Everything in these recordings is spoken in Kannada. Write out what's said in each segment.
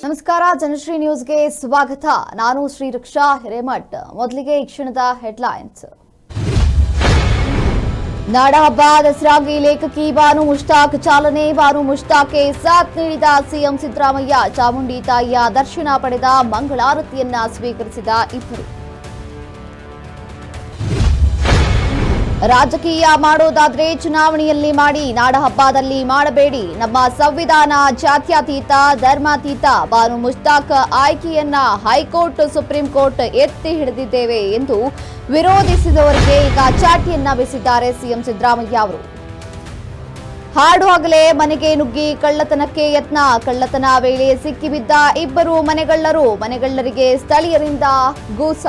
ನಮಸ್ಕಾರ, ಜನಶ್ರೀ ನ್ಯೂಸ್ಗೆ ಸ್ವಾಗತ. ನಾನು ಶ್ರೀರಕ್ಷಾ ಹಿರೇಮಠ್. ಮೊದಲಿಗೆ ಈ ಕ್ಷಣದ ಹೆಡ್ಲೈನ್ಸ್. ನಾಡಹಬ್ಬ ದಸರಾಗೆ ಲೇಖಕಿ ಬಾನು ಮುಷ್ತಾಕ್ ಚಾಲನೆ. ಬಾನು ಮುಷ್ತಾಕ್ಗೆ ಸಾಥ್ ನೀಡಿದ ಸಿಎಂ ಸಿದ್ದರಾಮಯ್ಯ. ಚಾಮುಂಡಿ ತಾಯಿಯ ದರ್ಶನ ಪಡೆದ ಮಂಗಳಾರತಿಯನ್ನ ಸ್ವೀಕರಿಸಿದ ಇಬ್ಬರು. ರಾಜಕೀಯ ಮಾಡೋದಾದ್ರೆ ಚುನಾವಣೆಯಲ್ಲಿ ಮಾಡಿ, ನಾಡಹಬ್ಬದಲ್ಲಿ ಮಾಡಬೇಡಿ. ನಮ್ಮ ಸಂವಿಧಾನ ಜಾತ್ಯತೀತ, ಧರ್ಮಾತೀತ. ಬಾನು ಮುಷ್ತಾಕ್ ಆಯ್ಕೆಯನ್ನ ಹೈಕೋರ್ಟ್, ಸುಪ್ರೀಂ ಕೋರ್ಟ್ ಎತ್ತಿ ಹಿಡಿದಿದ್ದೇವೆ ಎಂದು ವಿರೋಧಿಸಿದವರಿಗೆ ಈಗ ಚಾಟಿಯನ್ನ ಬೀಸಿದ್ದಾರೆ ಸಿಎಂ ಸಿದ್ದರಾಮಯ್ಯ ಅವರು. ಹಾಡು ಹಗಲೇ ಮನೆಗೆ ನುಗ್ಗಿ ಕಳ್ಳತನಕ್ಕೆ ಯತ್ನ. ಕಳ್ಳತನ ವೇಳೆ ಸಿಕ್ಕಿಬಿದ್ದ ಇಬ್ಬರು ಮನೆಗಳ್ಳರಿಗೆ ಸ್ಥಳೀಯರಿಂದ ಗೂಸ.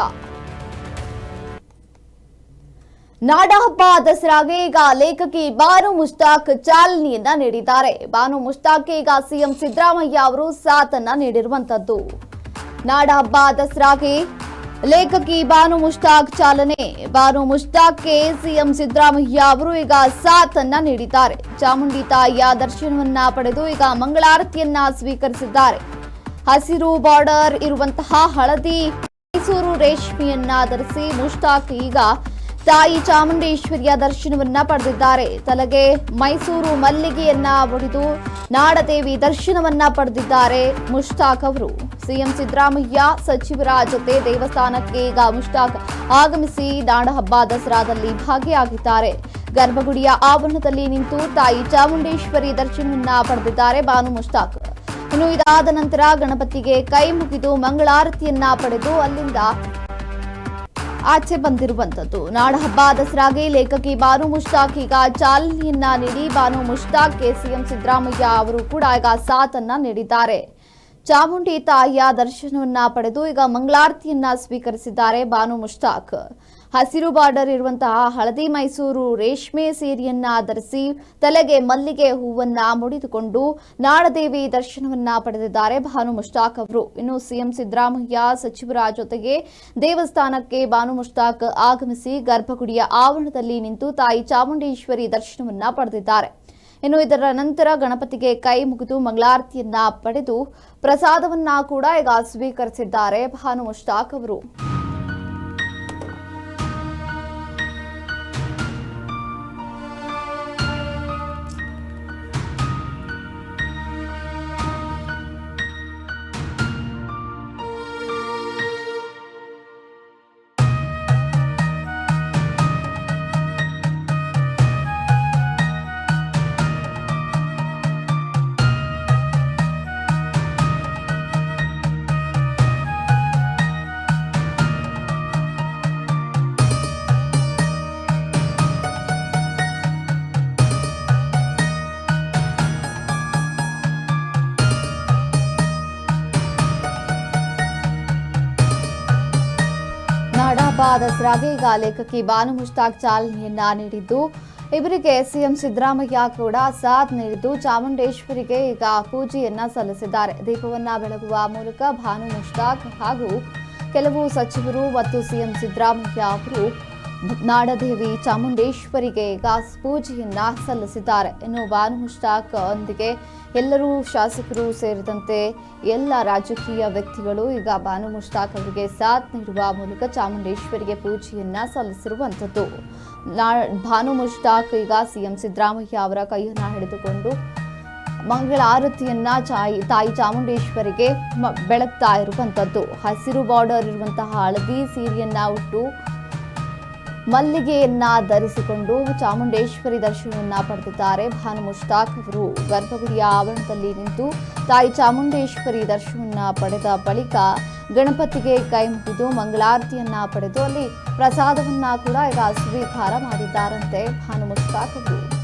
ನಾಡಹಬ್ಬ ದಸರಾಗೆ ಈಗ ಲೇಖಕಿ ಬಾನು ಮುಷ್ತಾಕ್ ಚಾಲನೆಯನ್ನ ನೀಡಿದ್ದಾರೆ. ಬಾನು ಮುಷ್ತಾಕ್ಗೆ ಈಗ ಸಿಎಂ ಸಿದ್ದರಾಮಯ್ಯ ಅವರು ಸಾಥನ್ನ ನೀಡಿರುವಂತದ್ದು. ನಾಡಹಬ್ಬ ದಸರಾಗೆ ಲೇಖಕಿ ಬಾನು ಮುಷ್ತಾಕ್ ಚಾಲನೆ. ಬಾನು ಮುಷ್ತಾಕ್ಗೆ ಸಿಎಂ ಸಿದ್ದರಾಮಯ್ಯ ಅವರು ಈಗ ಸಾಥನ್ನ ನೀಡಿದ್ದಾರೆ. ಚಾಮುಂಡಿ ತಾಯಿಯ ದರ್ಶನವನ್ನ ಪಡೆದು ಈಗ ಮಂಗಳಾರತಿಯನ್ನ ಸ್ವೀಕರಿಸಿದ್ದಾರೆ. ಹಸಿರು ಬಾರ್ಡರ್ ಇರುವಂತಹ ಹಳದಿ ಮೈಸೂರು ರೇಷ್ಮೆಯನ್ನ ಧರಿಸಿ ಮುಷ್ತಾಕ್ ಈಗ ತಾಯಿ ಚಾಮುಂಡೇಶ್ವರಿಯ ದರ್ಶನವನ್ನ ಪಡೆದಿದ್ದಾರೆ. ತಲೆಗೆ ಮೈಸೂರು ಮಲ್ಲಿಗೆಯನ್ನ ಒಡೆದು ನಾಡದೇವಿ ದರ್ಶನವನ್ನ ಪಡೆದಿದ್ದಾರೆ ಮುಷ್ತಾಕ್ ಅವರು. ಸಿಎಂ ಸಿದ್ದರಾಮಯ್ಯ ಸಚಿವರ ಜೊತೆ ದೇವಸ್ಥಾನಕ್ಕೆ ಈಗ ಮುಷ್ತಾಕ್ ಆಗಮಿಸಿ ನಾಡಹಬ್ಬ ದಸರಾದಲ್ಲಿ ಭಾಗಿಯಾಗಿದ್ದಾರೆ. ಗರ್ಭಗುಡಿಯ ಆವರಣದಲ್ಲಿ ನಿಂತು ತಾಯಿ ಚಾಮುಂಡೇಶ್ವರಿ ದರ್ಶನವನ್ನ ಪಡೆದಿದ್ದಾರೆ ಬಾನು ಮುಷ್ತಾಕ್. ಇನ್ನು ಇದಾದ ನಂತರ ಗಣಪತಿಗೆ ಕೈ ಮುಗಿದು ಮಂಗಳಾರತಿಯನ್ನ ಪಡೆದು ಅಲ್ಲಿಂದ ಆಚೆ ಬಂದಿರುವಂತದ್ದು. ನಾಡಹಬ್ಬ ದಸರಾಗೆ ಲೇಖಕಿ ಬಾನು ಮುಷ್ತಾಕ್ ಈಗ ಚಾಲನೆಯನ್ನ ನೀಡಿ ಬಾನು ಮುಷ್ತಾಕ್ಗೆ ಸಿಎಂ ಸಿದ್ದರಾಮಯ್ಯ ಅವರು ಕೂಡ ಈಗ ಸಾಥನ್ನ ನೀಡಿದ್ದಾರೆ. ಚಾಮುಂಡಿ ತಾಯಿಯ ದರ್ಶನವನ್ನ ಪಡೆದು ಈಗ ಮಂಗಳಾರತಿಯನ್ನ ಸ್ವೀಕರಿಸಿದ್ದಾರೆ ಬಾನು ಮುಷ್ತಾಕ್. ಹಸಿರು ಬಾರ್ಡರ್ ಇರುವಂತಹ ಹಳದಿ ಮೈಸೂರು ರೇಷ್ಮೆ ಸೀರೆಯನ್ನ ಧರಿಸಿ ತಲೆಗೆ ಮಲ್ಲಿಗೆ ಹೂವನ್ನ ಮುಡಿದುಕೊಂಡು ನಾಡದೇವಿ ದರ್ಶನವನ್ನ ಪಡೆದಿದ್ದಾರೆ ಬಾನು ಮುಷ್ತಾಕ್ ಅವರು. ಇನ್ನು ಸಿಎಂ ಸಿದ್ದರಾಮಯ್ಯ ಸಚಿವರ ಜೊತೆಗೆ ದೇವಸ್ಥಾನಕ್ಕೆ ಬಾನು ಮುಷ್ತಾಕ್ ಆಗಮಿಸಿ ಗರ್ಭಗುಡಿಯ ಆವರಣದಲ್ಲಿ ನಿಂತು ತಾಯಿ ಚಾಮುಂಡೇಶ್ವರಿ ದರ್ಶನವನ್ನ ಪಡೆದಿದ್ದಾರೆ. ಇನ್ನು ಇದರ ನಂತರ ಗಣಪತಿಗೆ ಕೈ ಮುಗಿದು ಮಂಗಳಾರತಿಯನ್ನ ಪಡೆದು ಪ್ರಸಾದವನ್ನ ಕೂಡ ಈಗ ಸ್ವೀಕರಿಸಿದ್ದಾರೆ ಬಾನು ಮುಷ್ತಾಕ್ ಅವರು. ನಾಡಹಬ್ಬ ದಸರಾಗೆ ಈಗ ಲೇಖಕಿ ಬಾನು ಮುಷ್ತಾಕ್ ಚಾಲನೆಯನ್ನ ನೀಡಿದ್ದು ಇವರಿಗೆ ಸಿಎಂ ಸಿದ್ದರಾಮಯ್ಯ ಕೂಡ ಸಾಥ್ ನೀಡಿದ್ದು ಚಾಮುಂಡೇಶ್ವರಿಗೆ ಈಗ ಪೂಜೆಯನ್ನ ಸಲ್ಲಿಸಿದ್ದಾರೆ. ದೀಪವನ್ನ ಬೆಳಗುವ ಮೂಲಕ ಬಾನು ಮುಷ್ತಾಕ್ ಹಾಗೂ ಕೆಲವು ಸಚಿವರು ಮತ್ತು ಸಿಎಂ ಸಿದ್ದರಾಮಯ್ಯ ಅವರು ನಾಡದೇವಿ ಚಾಮುಂಡೇಶ್ವರಿಗೆ ಈಗ ಪೂಜೆಯನ್ನ ಸಲ್ಲಿಸಿದ್ದಾರೆ. ಇನ್ನು ಬಾನು ಮುಷ್ತಾಕ್ ಒಂದಿಗೆ ಎಲ್ಲರೂ ಶಾಸಕರು ಸೇರಿದಂತೆ ಎಲ್ಲ ರಾಜಕೀಯ ವ್ಯಕ್ತಿಗಳು ಈಗ ಬಾನು ಮುಷ್ತಾಕ್ ಅವರಿಗೆ ಸಾಥ್ ನೀಡುವ ಮೂಲಕ ಚಾಮುಂಡೇಶ್ವರಿಗೆ ಪೂಜೆಯನ್ನ ಸಲ್ಲಿಸಿರುವಂಥದ್ದು. ಬಾನು ಮುಷ್ತಾಕ್ ಈಗ ಸಿಎಂ ಸಿದ್ದರಾಮಯ್ಯ ಅವರ ಕೈಯನ್ನ ಹಿಡಿದುಕೊಂಡು ಮಂಗಳಾರತಿಯನ್ನ ತಾಯಿ ಚಾಮುಂಡೇಶ್ವರಿಗೆ ಬೆಳಗ್ತಾ ಇರುವಂಥದ್ದು. ಹಸಿರು ಬಾರ್ಡರ್ ಇರುವಂತಹ ಹಳದಿ ಸೀರೆಯನ್ನ ಉಟ್ಟು ಮಲ್ಲಿಗೆಯನ್ನ ಧರಿಸಿಕೊಂಡು ಚಾಮುಂಡೇಶ್ವರಿ ದರ್ಶನವನ್ನ ಪಡೆದಿದ್ದಾರೆ ಬಾನು ಮುಷ್ತಾಕ್ ಅವರು. ಗರ್ಭಗುಡಿಯ ಆವರಣದಲ್ಲಿ ನಿಂತು ತಾಯಿ ಚಾಮುಂಡೇಶ್ವರಿ ದರ್ಶನವನ್ನ ಪಡೆದ ಬಳಿಕ ಗಣಪತಿಗೆ ಕೈ ಮುಗಿದು ಮಂಗಳಾರತಿಯನ್ನ ಪಡೆದು ಅಲ್ಲಿ ಪ್ರಸಾದವನ್ನ ಕೂಡ ಈಗ ಸ್ವೀಕಾರ ಮಾಡಿದ್ದಾರಂತೆ ಬಾನು ಮುಷ್ತಾಕ್ ಅವರು.